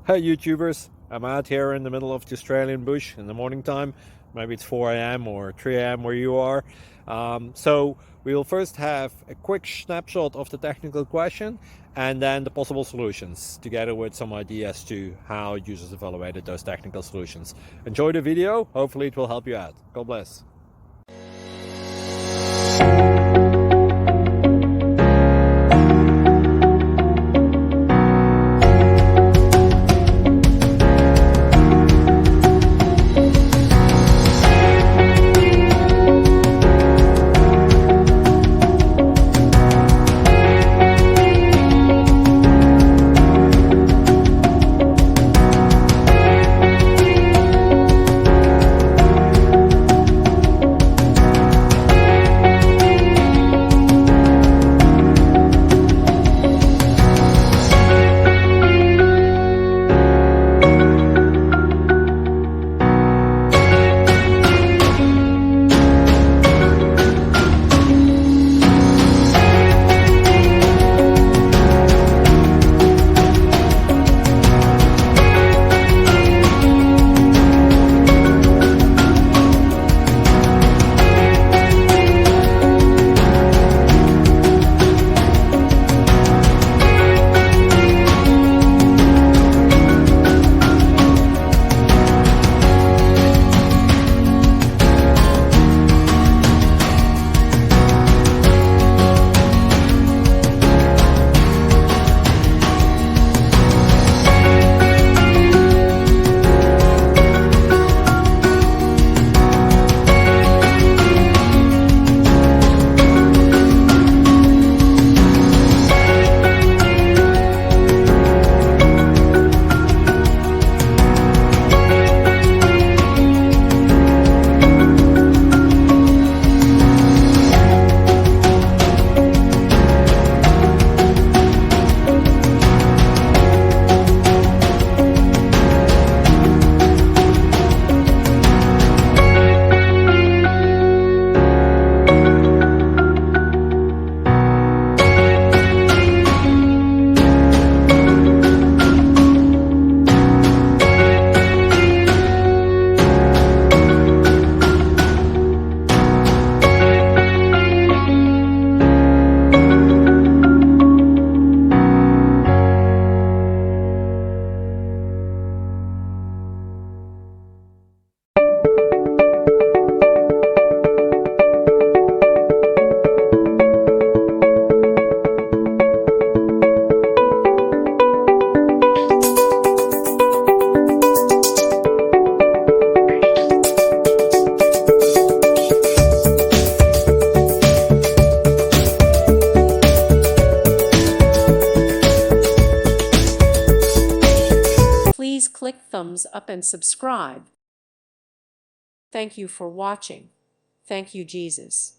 Hey YouTubers, I'm out here in the middle of the Australian bush in the morning time. Maybe it's 4 a.m. or 3 a.m. where you are. So we'll first have a quick snapshot of the technical question and then the possible solutions, together with some ideas to how users evaluated those technical solutions. Enjoy the video, hopefully it will help you out. God bless. Please click thumbs up and subscribe. Thank you for watching. Thank you, Jesus.